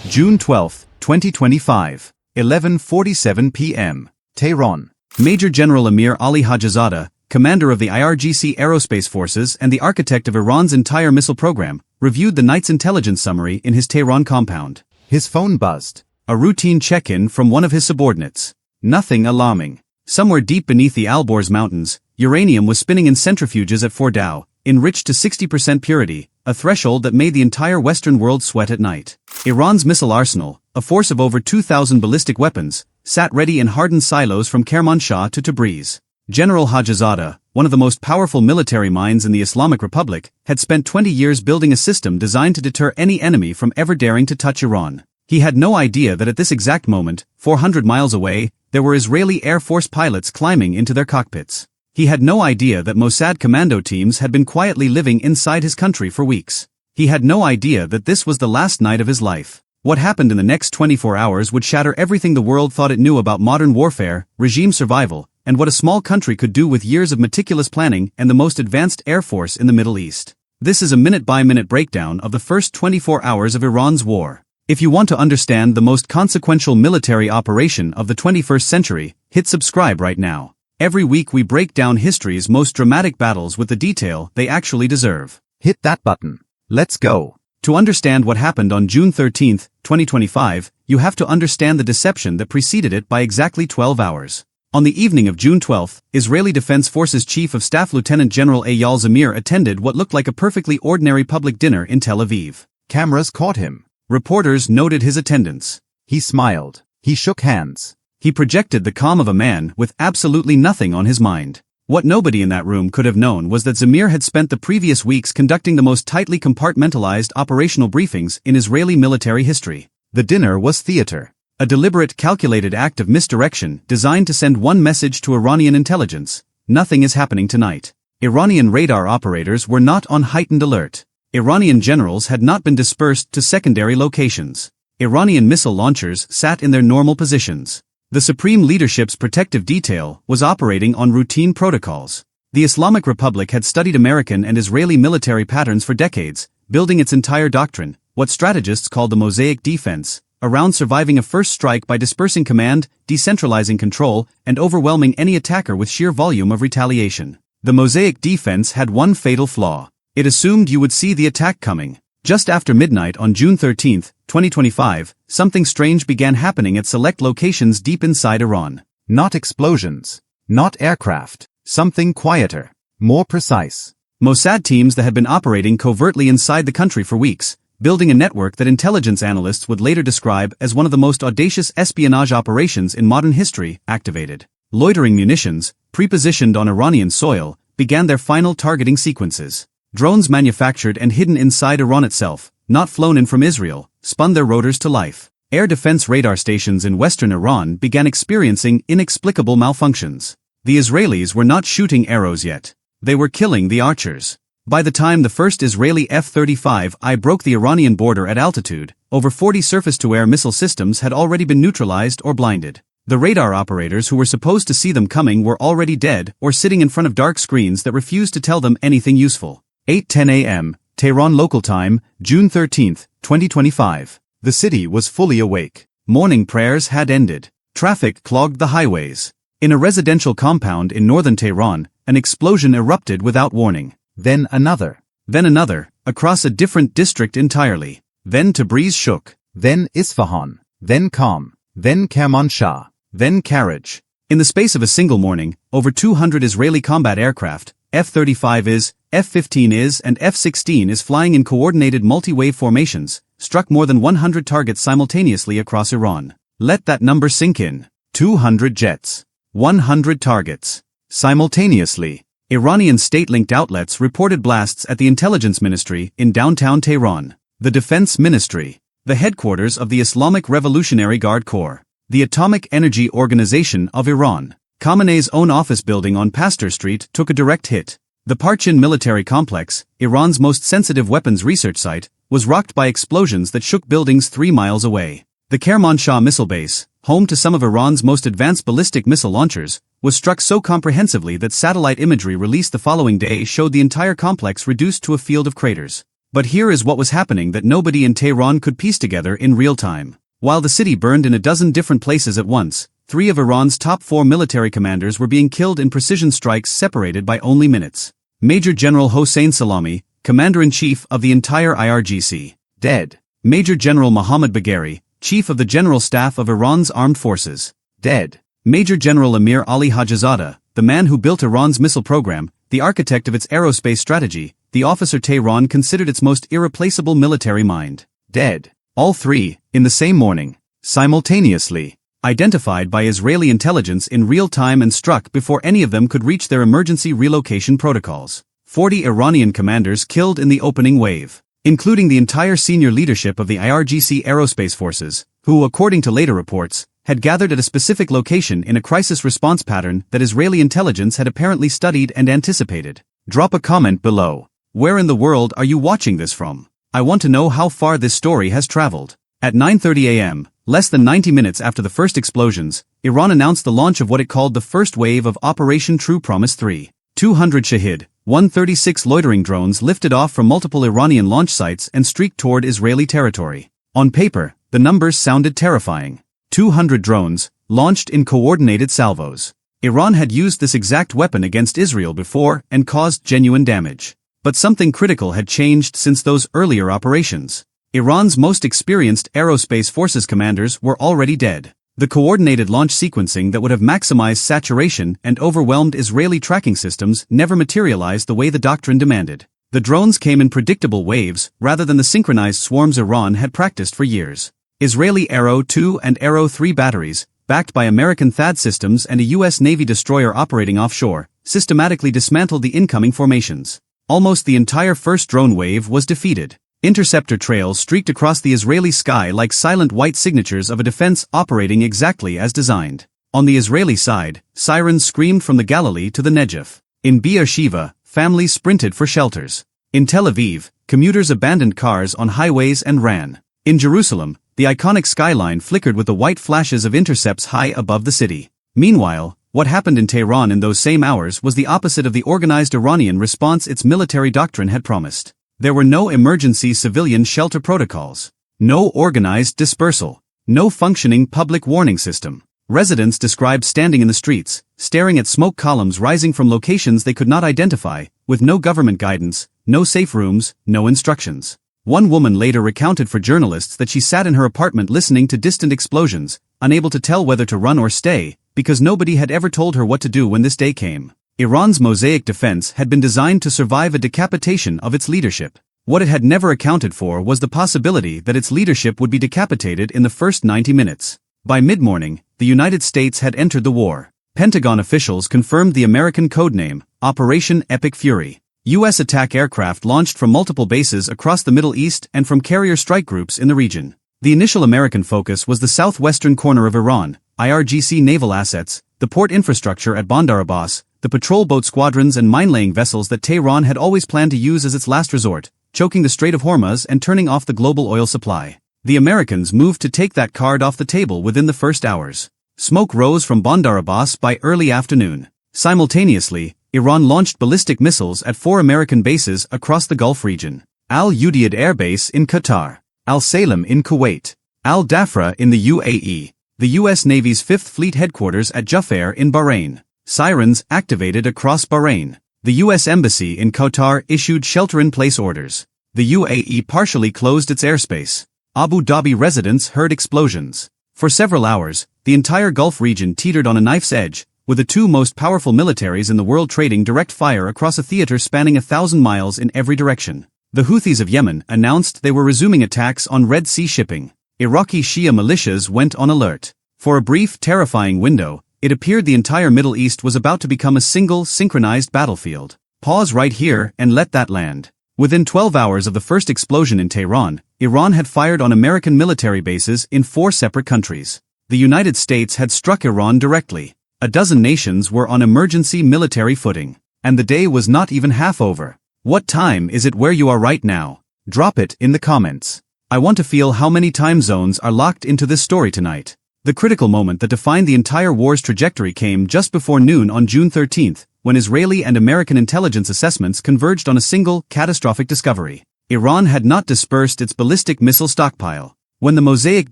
June 12, 2025, 11:47 p.m. Tehran. Major General Amir Ali Hajizadeh, commander of the IRGC Aerospace Forces and the architect of Iran's entire missile program, reviewed the night's intelligence summary in his Tehran compound. His phone buzzed. A routine check-in from one of his subordinates. Nothing alarming. Somewhere deep beneath the Alborz Mountains, uranium was spinning in centrifuges at Fordow, enriched to 60% purity, a threshold that made the entire Western world sweat at night. Iran's missile arsenal, a force of over 2,000 ballistic weapons, sat ready in hardened silos from Kermanshah to Tabriz. General Hajizadeh, one of the most powerful military minds in the Islamic Republic, had spent 20 years building a system designed to deter any enemy from ever daring to touch Iran. He had no idea that at this exact moment, 400 miles away, there were Israeli Air Force pilots climbing into their cockpits. He had no idea that Mossad commando teams had been quietly living inside his country for weeks. He had no idea that this was the last night of his life. What happened in the next 24 hours would shatter everything the world thought it knew about modern warfare, regime survival, and what a small country could do with years of meticulous planning and the most advanced air force in the Middle East. This is a minute-by-minute breakdown of the first 24 hours of Iran's war. If you want to understand the most consequential military operation of the 21st century, hit subscribe right now. Every week we break down history's most dramatic battles with the detail they actually deserve. Hit that button. Let's go. To understand what happened on June 13, 2025, you have to understand the deception that preceded it by exactly 12 hours. On the evening of June 12, Israeli Defense Forces Chief of Staff Lieutenant General Eyal Zamir attended what looked like a perfectly ordinary public dinner in Tel Aviv. Cameras caught him. Reporters noted his attendance. He smiled. He shook hands. He projected the calm of a man with absolutely nothing on his mind. What nobody in that room could have known was that Zamir had spent the previous weeks conducting the most tightly compartmentalized operational briefings in Israeli military history. The dinner was theater. A deliberate, calculated act of misdirection designed to send one message to Iranian intelligence: nothing is happening tonight. Iranian radar operators were not on heightened alert. Iranian generals had not been dispersed to secondary locations. Iranian missile launchers sat in their normal positions. The Supreme Leadership's protective detail was operating on routine protocols. The Islamic Republic had studied American and Israeli military patterns for decades, building its entire doctrine, what strategists called the mosaic defense, around surviving a first strike by dispersing command, decentralizing control, and overwhelming any attacker with sheer volume of retaliation. The mosaic defense had one fatal flaw. It assumed you would see the attack coming. Just after midnight on June 13, 2025, something strange began happening at select locations deep inside Iran. Not explosions. Not aircraft. Something quieter. More precise. Mossad teams that had been operating covertly inside the country for weeks, building a network that intelligence analysts would later describe as one of the most audacious espionage operations in modern history, activated. Loitering munitions, pre-positioned on Iranian soil, began their final targeting sequences. Drones manufactured and hidden inside Iran itself, not flown in from Israel, spun their rotors to life. Air defense radar stations in western Iran began experiencing inexplicable malfunctions. The Israelis were not shooting arrows yet. They were killing the archers. By the time the first Israeli F-35I broke the Iranian border at altitude, over 40 surface-to-air missile systems had already been neutralized or blinded. The radar operators who were supposed to see them coming were already dead or sitting in front of dark screens that refused to tell them anything useful. 8:10 a.m., Tehran local time, June 13, 2025. The city was fully awake. Morning prayers had ended. Traffic clogged the highways. In a residential compound in northern Tehran, an explosion erupted without warning. Then another. Then another, across a different district entirely. Then Tabriz shook. Then Isfahan. Then Qom. Then Kermanshah. Then Karaj. In the space of a single morning, over 200 Israeli combat aircraft, F-35Is, F-15Is and F-16 is flying in coordinated multi-wave formations, struck more than 100 targets simultaneously across Iran. Let that number sink in. 200 jets. 100 targets. Simultaneously. Iranian state-linked outlets reported blasts at the Intelligence Ministry in downtown Tehran, the Defense Ministry, the headquarters of the Islamic Revolutionary Guard Corps, the Atomic Energy Organization of Iran. Khamenei's own office building on Pasteur Street took a direct hit. The Parchin military complex, Iran's most sensitive weapons research site, was rocked by explosions that shook buildings 3 miles away. The Kermanshah missile base, home to some of Iran's most advanced ballistic missile launchers, was struck so comprehensively that satellite imagery released the following day showed the entire complex reduced to a field of craters. But here is what was happening that nobody in Tehran could piece together in real time. While the city burned in a dozen different places at once, 3 of Iran's top 4 military commanders were being killed in precision strikes separated by only minutes. Major General Hossein Salami, Commander-in-Chief of the entire IRGC, dead. Major General Mohammad Bagheri, Chief of the General Staff of Iran's Armed Forces, dead. Major General Amir Ali Hajizadeh, the man who built Iran's missile program, the architect of its aerospace strategy, the officer Tehran considered its most irreplaceable military mind, dead. All 3, in the same morning, simultaneously, identified by Israeli intelligence in real time and struck before any of them could reach their emergency relocation protocols. 40 Iranian commanders killed in the opening wave, including the entire senior leadership of the IRGC Aerospace Forces, who, according to later reports, had gathered at a specific location in a crisis response pattern that Israeli intelligence had apparently studied and anticipated. Drop a comment below. Where in the world are you watching this from? I want to know how far this story has traveled. At 9:30 a.m., less than 90 minutes after the first explosions, Iran announced the launch of what it called the first wave of Operation True Promise 3. 200 Shahid, 136 loitering drones lifted off from multiple Iranian launch sites and streaked toward Israeli territory. On paper, the numbers sounded terrifying. 200 drones, launched in coordinated salvos. Iran had used this exact weapon against Israel before and caused genuine damage. But something critical had changed since those earlier operations. Iran's most experienced aerospace forces commanders were already dead. The coordinated launch sequencing that would have maximized saturation and overwhelmed Israeli tracking systems never materialized the way the doctrine demanded. The drones came in predictable waves rather than the synchronized swarms Iran had practiced for years. Israeli Arrow 2 and Arrow 3 batteries, backed by American THAAD systems and a U.S. Navy destroyer operating offshore, systematically dismantled the incoming formations. Almost the entire first drone wave was defeated. Interceptor trails streaked across the Israeli sky like silent white signatures of a defense operating exactly as designed. On the Israeli side, sirens screamed from the Galilee to the Negev. In Beersheva, families sprinted for shelters. In Tel Aviv, commuters abandoned cars on highways and ran. In Jerusalem, the iconic skyline flickered with the white flashes of intercepts high above the city. Meanwhile, what happened in Tehran in those same hours was the opposite of the organized Iranian response its military doctrine had promised. There were no emergency civilian shelter protocols, no organized dispersal, no functioning public warning system. Residents described standing in the streets, staring at smoke columns rising from locations they could not identify, with no government guidance, no safe rooms, no instructions. One woman later recounted for journalists that she sat in her apartment listening to distant explosions, unable to tell whether to run or stay, because nobody had ever told her what to do when this day came. Iran's mosaic defense had been designed to survive a decapitation of its leadership. What it had never accounted for was the possibility that its leadership would be decapitated in the first 90 minutes. By mid-morning, the United States had entered the war. Pentagon officials confirmed the American codename, Operation Epic Fury. U.S. attack aircraft launched from multiple bases across the Middle East and from carrier strike groups in the region. The initial American focus was the southwestern corner of Iran, IRGC naval assets, the port infrastructure at Bandar Abbas, the patrol boat squadrons and mine-laying vessels that Tehran had always planned to use as its last resort, choking the Strait of Hormuz and turning off the global oil supply. The Americans moved to take that card off the table within the first hours. Smoke rose from Bandar Abbas by early afternoon. Simultaneously, Iran launched ballistic missiles at 4 American bases across the Gulf region. Al Udeid Air Base in Qatar, Al Salem in Kuwait, Al Dhafra in the UAE, the U.S. Navy's 5th Fleet headquarters at Jufair in Bahrain. Sirens activated across Bahrain. The U.S. Embassy in Qatar issued shelter-in-place orders. The UAE partially closed its airspace. Abu Dhabi residents heard explosions. For several hours, the entire Gulf region teetered on a knife's edge, with the 2 most powerful militaries in the world trading direct fire across a theater spanning 1,000 miles in every direction. The Houthis of Yemen announced they were resuming attacks on Red Sea shipping. Iraqi Shia militias went on alert. For a brief, terrifying window, it appeared the entire Middle East was about to become a single, synchronized battlefield. Pause right here and let that land. Within 12 hours of the first explosion in Tehran, Iran had fired on American military bases in 4 separate countries. The United States had struck Iran directly. A dozen nations were on emergency military footing. And the day was not even half over. What time is it where you are right now? Drop it in the comments. I want to feel how many time zones are locked into this story tonight. The critical moment that defined the entire war's trajectory came just before noon on June 13, when Israeli and American intelligence assessments converged on a single, catastrophic discovery. Iran had not dispersed its ballistic missile stockpile. When the Mosaic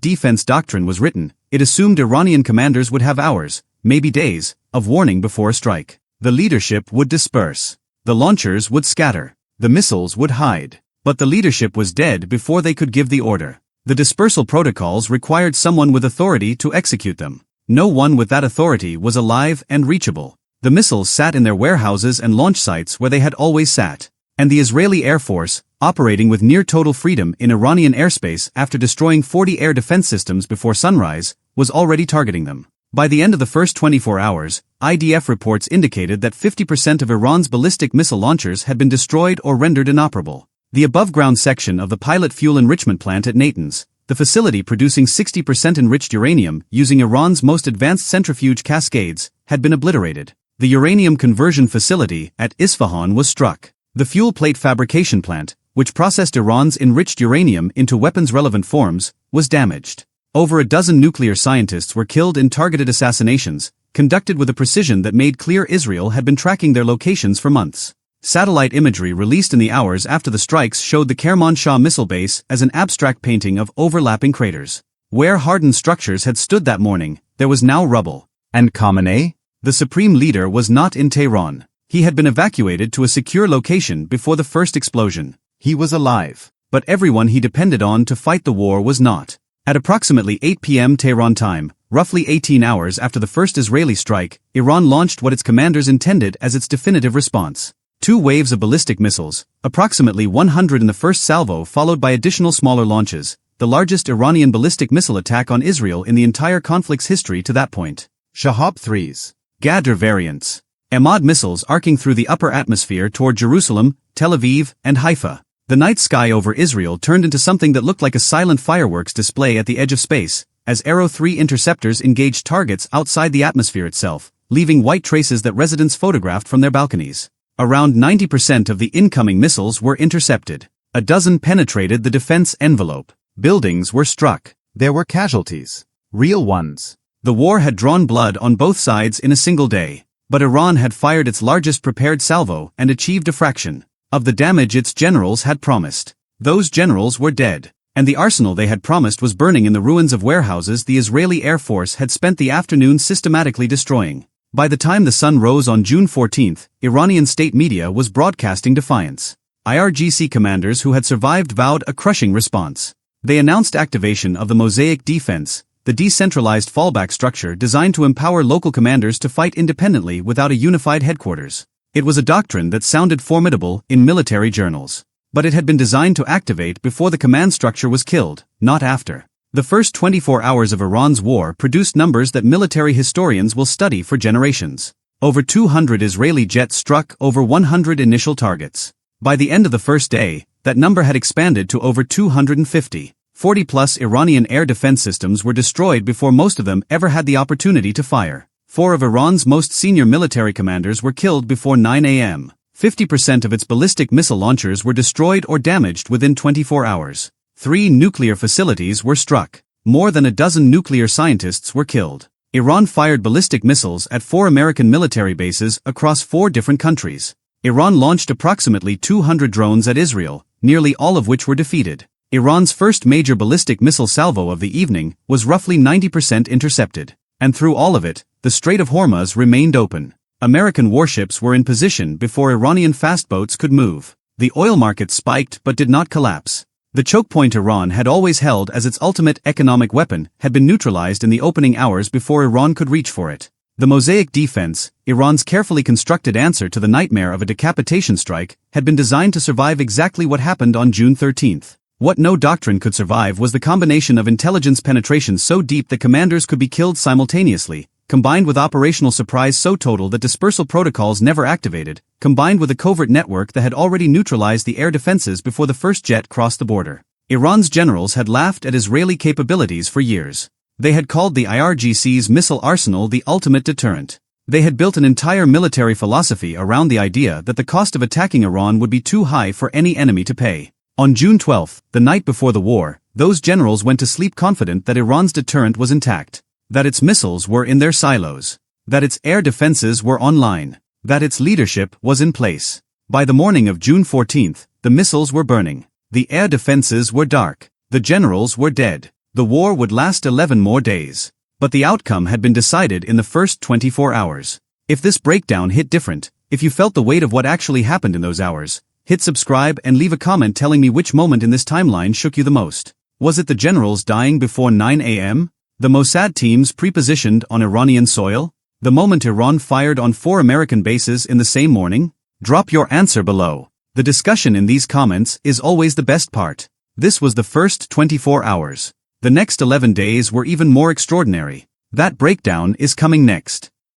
defense doctrine was written, it assumed Iranian commanders would have hours, maybe days, of warning before a strike. The leadership would disperse. The launchers would scatter. The missiles would hide. But the leadership was dead before they could give the order. The dispersal protocols required someone with authority to execute them. No one with that authority was alive and reachable. The missiles sat in their warehouses and launch sites where they had always sat. And the Israeli Air Force, operating with near-total freedom in Iranian airspace after destroying 40 air defense systems before sunrise, was already targeting them. By the end of the first 24 hours, IDF reports indicated that 50% of Iran's ballistic missile launchers had been destroyed or rendered inoperable. The above-ground section of the pilot fuel enrichment plant at Natanz, the facility producing 60% enriched uranium using Iran's most advanced centrifuge cascades, had been obliterated. The uranium conversion facility at Isfahan was struck. The fuel plate fabrication plant, which processed Iran's enriched uranium into weapons-relevant forms, was damaged. Over a dozen nuclear scientists were killed in targeted assassinations, conducted with a precision that made clear Israel had been tracking their locations for months. Satellite imagery released in the hours after the strikes showed the Kermanshah missile base as an abstract painting of overlapping craters. Where hardened structures had stood that morning, there was now rubble. And Khamenei? The supreme leader was not in Tehran. He had been evacuated to a secure location before the first explosion. He was alive. But everyone he depended on to fight the war was not. At approximately 8 p.m. Tehran time, roughly 18 hours after the first Israeli strike, Iran launched what its commanders intended as its definitive response. 2 waves of ballistic missiles, approximately 100 in the first salvo followed by additional smaller launches, the largest Iranian ballistic missile attack on Israel in the entire conflict's history to that point. Shahab 3s. Ghadr variants. Ahmad missiles arcing through the upper atmosphere toward Jerusalem, Tel Aviv, and Haifa. The night sky over Israel turned into something that looked like a silent fireworks display at the edge of space, as Arrow 3 interceptors engaged targets outside the atmosphere itself, leaving white traces that residents photographed from their balconies. Around 90% of the incoming missiles were intercepted. A dozen penetrated the defense envelope. Buildings were struck. There were casualties. Real ones. The war had drawn blood on both sides in a single day. But Iran had fired its largest prepared salvo and achieved a fraction of the damage its generals had promised. Those generals were dead, and the arsenal they had promised was burning in the ruins of warehouses the Israeli Air Force had spent the afternoon systematically destroying. By the time the sun rose on June 14, Iranian state media was broadcasting defiance. IRGC commanders who had survived vowed a crushing response. They announced activation of the Mosaic defense, the decentralized fallback structure designed to empower local commanders to fight independently without a unified headquarters. It was a doctrine that sounded formidable in military journals. But it had been designed to activate before the command structure was killed, not after. The first 24 hours of Iran's war produced numbers that military historians will study for generations. Over 200 Israeli jets struck over 100 initial targets. By the end of the first day, that number had expanded to over 250. 40-plus Iranian air defense systems were destroyed before most of them ever had the opportunity to fire. 4 of Iran's most senior military commanders were killed before 9 a.m. 50% of its ballistic missile launchers were destroyed or damaged within 24 hours. 3 nuclear facilities were struck. More than a dozen nuclear scientists were killed. Iran fired ballistic missiles at 4 American military bases across 4 different countries. Iran launched approximately 200 drones at Israel, nearly all of which were defeated. Iran's first major ballistic missile salvo of the evening was roughly 90% intercepted. And through all of it, the Strait of Hormuz remained open. American warships were in position before Iranian fast boats could move. The oil market spiked but did not collapse. The choke point Iran had always held as its ultimate economic weapon had been neutralized in the opening hours before Iran could reach for it. The Mosaic defense, Iran's carefully constructed answer to the nightmare of a decapitation strike, had been designed to survive exactly what happened on June 13. What no doctrine could survive was the combination of intelligence penetration so deep that commanders could be killed simultaneously, combined with operational surprise so total that dispersal protocols never activated, combined with a covert network that had already neutralized the air defenses before the first jet crossed the border. Iran's generals had laughed at Israeli capabilities for years. They had called the IRGC's missile arsenal the ultimate deterrent. They had built an entire military philosophy around the idea that the cost of attacking Iran would be too high for any enemy to pay. On June 12, the night before the war, those generals went to sleep confident that Iran's deterrent was intact, that its missiles were in their silos, that its air defenses were online, that its leadership was in place. By the morning of June 14, the missiles were burning. The air defenses were dark. The generals were dead. The war would last 11 more days. But the outcome had been decided in the first 24 hours. If this breakdown hit different, if you felt the weight of what actually happened in those hours, hit subscribe and leave a comment telling me which moment in this timeline shook you the most. Was it the generals dying before 9 a.m.? The Mossad teams pre-positioned on Iranian soil? The moment Iran fired on 4 American bases in the same morning? Drop your answer below. The discussion in these comments is always the best part. This was the first 24 hours. The next 11 days were even more extraordinary. That breakdown is coming next.